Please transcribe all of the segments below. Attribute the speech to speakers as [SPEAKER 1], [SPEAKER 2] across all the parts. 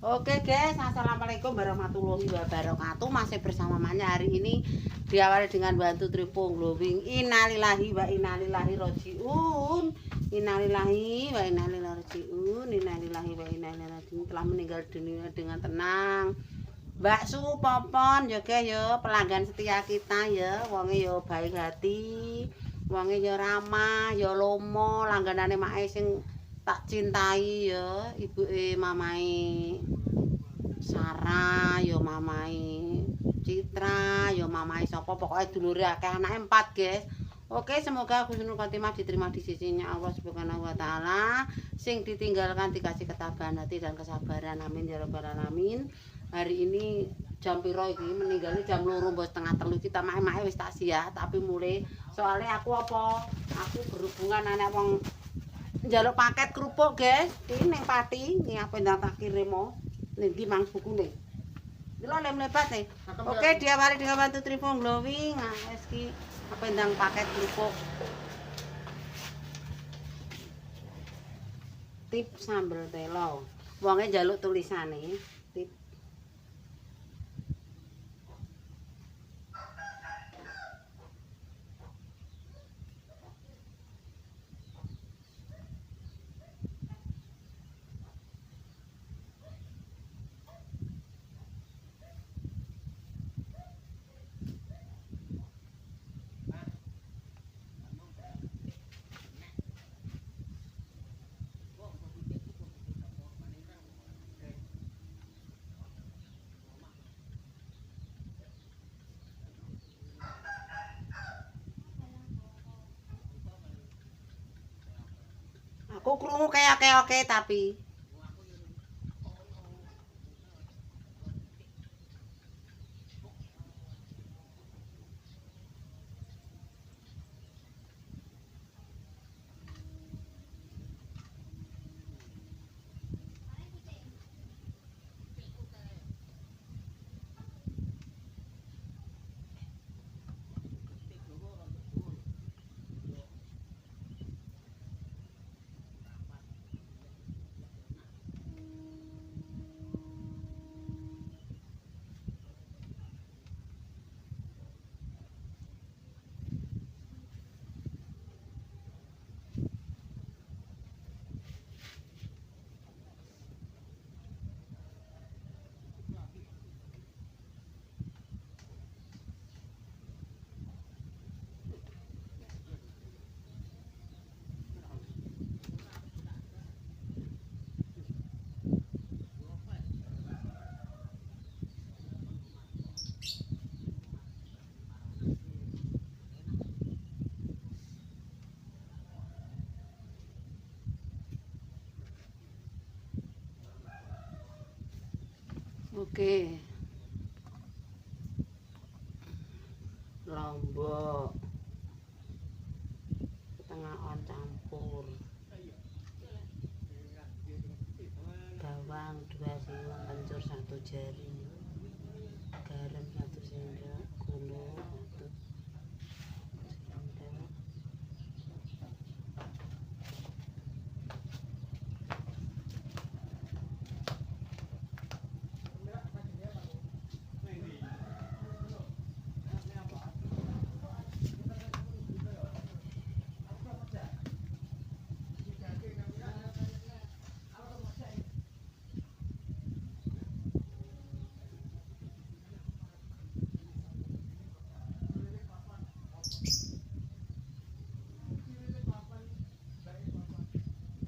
[SPEAKER 1] Oke guys, assalamualaikum warahmatullahi wabarakatuh. Masih bersama Manya hari ini diawali dengan bantu tripung glowing. Innalillahi wa innalillahi rojiun. Innalillahi wa innalillahi rojiun. Innalillahi wa innalillahi rojiun. Telah meninggal dunia dengan tenang. Mbak Su Popon juga ya pelanggan setia kita ya. Wonge ya baik hati, wonge ya ramah, ya lomo, langganane mae sing tak cintai ya, ibuke mamae Sarah, yo mamai Citra, yo mamai sapa pokoknya dulure akeh anake 4, guys. Oke, semoga husnul khotimah diterima di sisinya Allah Subhanahu wa taala. Sing ditinggalkan dikasih ketabahan hati dan kesabaran. Amin ya rabbal alamin. Hari ini jam piro iki meninggalnya jam 2 mbok setengah 3 kita mae-mae wis tak siap tapi mulai soalnya aku berhubungan anak wong njaluk paket kerupuk, guys. Iki ning Pati, iki apa ndang tak kirim mo. Ning ndi mang bukune. Delok lem lebat nih. Oke, diawali dengan bantu tripung glowing. Nah, wis ki apa ndang paket kerupuk. Tip sambel telo. Wonge njaluk tulisane. Tip aku krungu kayak oke tapi oke. Lombok setengah on campur bawang 2 siung kencur 1 jari garam 1 sendok gula 1 sendok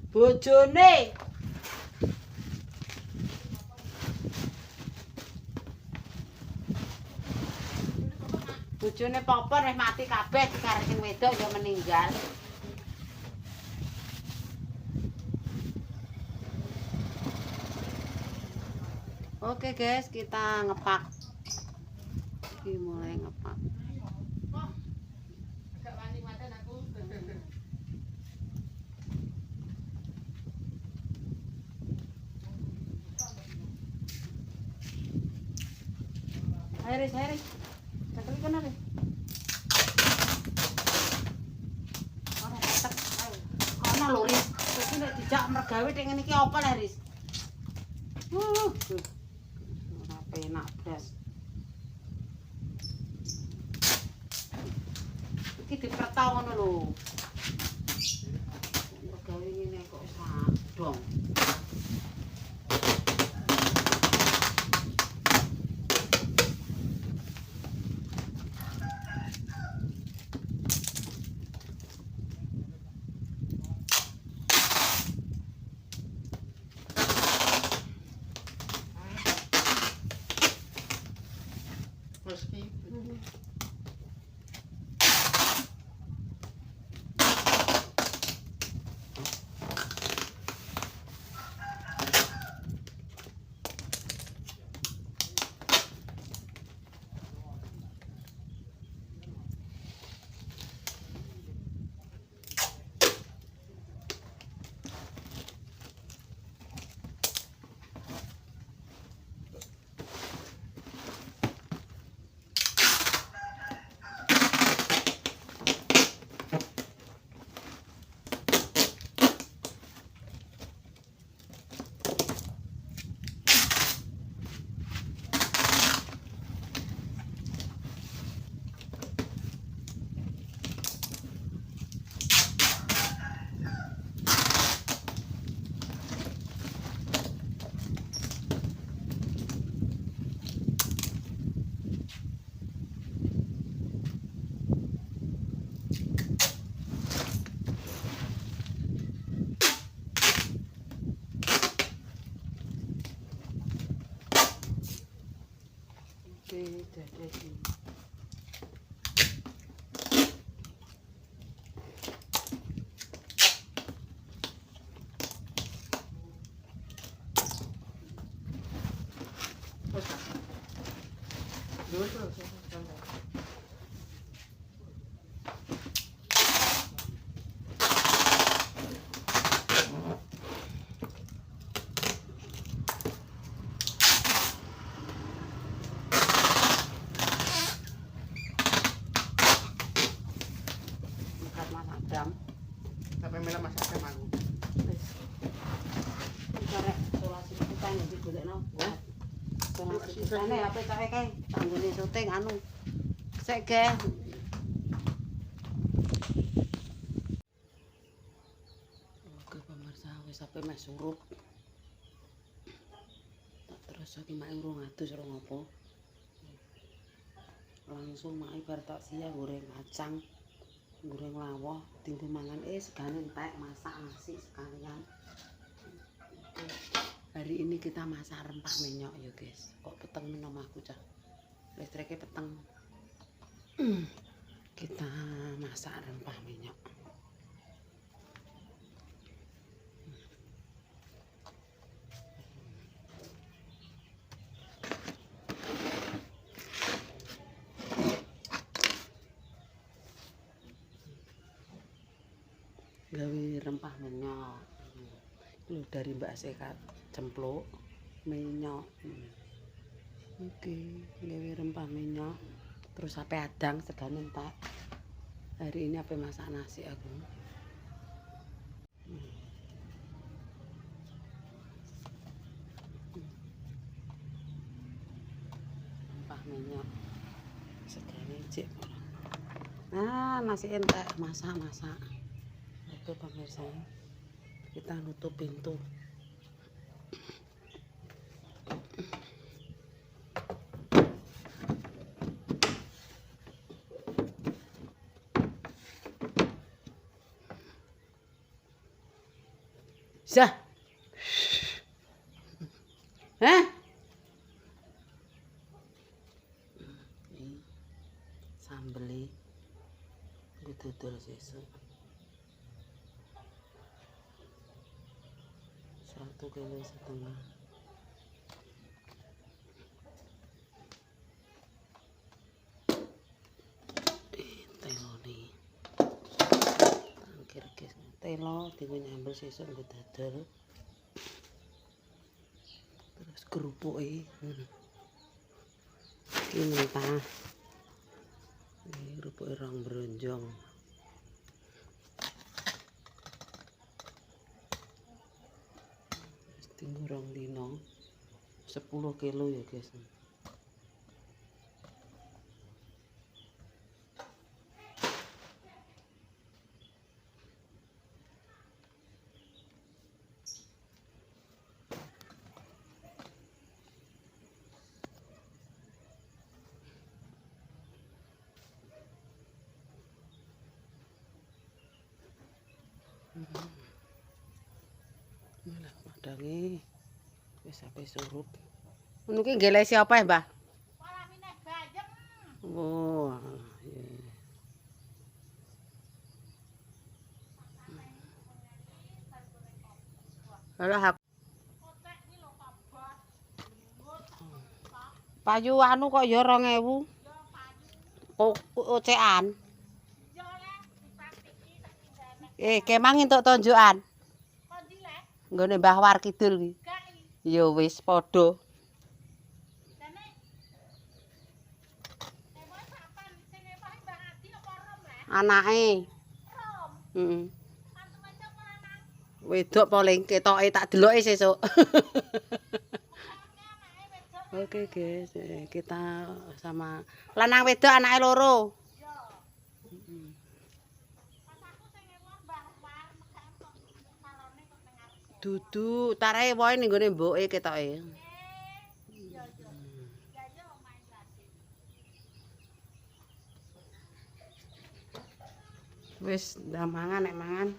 [SPEAKER 1] bojone bojone Popon wis mati kabeh dikarek sing wedok ya meninggal. Oke guys, kita ngepak. Iki mulai ngepak. Iris. Cekel iki kene. Ora cetek. Kono lho, Ris. Terus nek dijak mergawe ning ngene iki apa, Ris? Ora penak blas. Iki dipertau ngono lho. Gawe ngene kok wis dong.
[SPEAKER 2] Meski
[SPEAKER 1] Dadesi. Jam
[SPEAKER 2] sampai mela masak aku.
[SPEAKER 1] wis karek solasi kita iki golekno. Solasi kitane apa cake kae tanggone syuting anu. Sik ge. Oke pemirsa wis sampe meh surut. Tak terus iki mak urung adus ora ngopo. Langsung mak bar tak siang goreng kacang. Goreng lawah, tinggal mangan segane entek masak nasi sekalian. Hari ini kita masak rempah menyok ya guys. Kok peteng ning omahku cah. Listriknya peteng. Kita masak rempah menyok. Gawe rempah menyok. Lho dari Mbak Sekat cempluk menyok. Oke, gawe rempah menyok. Terus sampai adang segane entek. Hari ini apa masak nasi aku. Rempah menyok. Segane cek. Nah, nasi entek masak-masak. Oke pemirsa, kita nutup pintu. Zah. Hah? Sambeli gue dodol sesuk. 1,5 kilo. Telo nih. Tangkir guys. Telo digo nyambel sesuk gue dodol. Terus kerupuke. Iki mentah. Ini kerupuke rong bronjong. Tinggu rong dino 10 kilo ya guys. Malah padange wis sampe surup. Ngono ki nggih lesi apa ya, Mbah?
[SPEAKER 3] Palamine bayem.
[SPEAKER 1] Oh, iya. Alah aku
[SPEAKER 3] Kocek iki lho kobot. Lembut tok.
[SPEAKER 1] payu anu kok ya 2000.
[SPEAKER 3] Ya payu.
[SPEAKER 1] Ocean.
[SPEAKER 3] Ya le dipaktiki tak tinggalne.
[SPEAKER 1] Kemang entuk tonjokan.
[SPEAKER 3] Kondi le?
[SPEAKER 1] Nggone Mbah War Kidul ki.
[SPEAKER 3] Gak iki.
[SPEAKER 1] Ya wis padha.
[SPEAKER 3] Dene. Emang sapan sing epahe Mbah Adi apa rom le?
[SPEAKER 1] Anake.
[SPEAKER 3] Rom.
[SPEAKER 1] Heeh.
[SPEAKER 3] Mantu wedok apa lanang?
[SPEAKER 1] Wedok paling ketoke tak deloke sesuk.
[SPEAKER 3] Anake wedok.
[SPEAKER 1] Oke guys, kita sama lanang wedok anake loro.
[SPEAKER 3] Ya. Pas aku sing ewa Mbah War mekan kok salone kok ning arep.
[SPEAKER 1] Dudu, tarahe wae ning gone mboke ketoke.
[SPEAKER 3] Iya iya. Ya yo main lagi.
[SPEAKER 1] Wis ndak mangan nek mangan.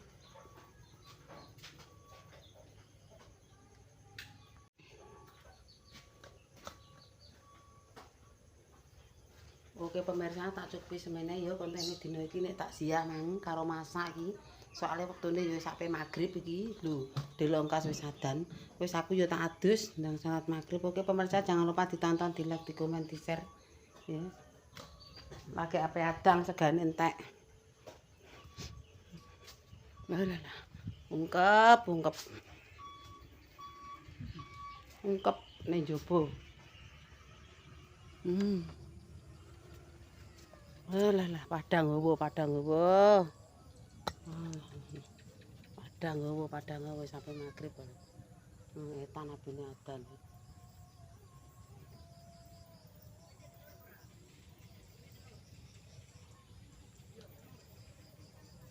[SPEAKER 1] Oke pemirsa tak cukupi semene ya kontene dina iki nek tak siap mang karo masak iki. Soale wektune ya sampe magrib iki. Lho, delongkas wis adan. Wis aku ya tak adus ndang salat magrib. Oke pemirsa jangan lupa ditonton, di-like, di-komen, di-share. Ya. Lagi ape adang segane entek. Alah. Ungkep. Ungkep ning jaba. Alah, padang gowo. Padang gowo sampai magrib. Etan abine adan.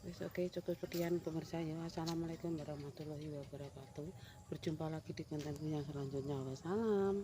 [SPEAKER 1] Wis oke cukup sekian pemirsa ya. Assalamualaikum warahmatullahi wabarakatuh. Berjumpa lagi di konten yang selanjutnya. Wassalam.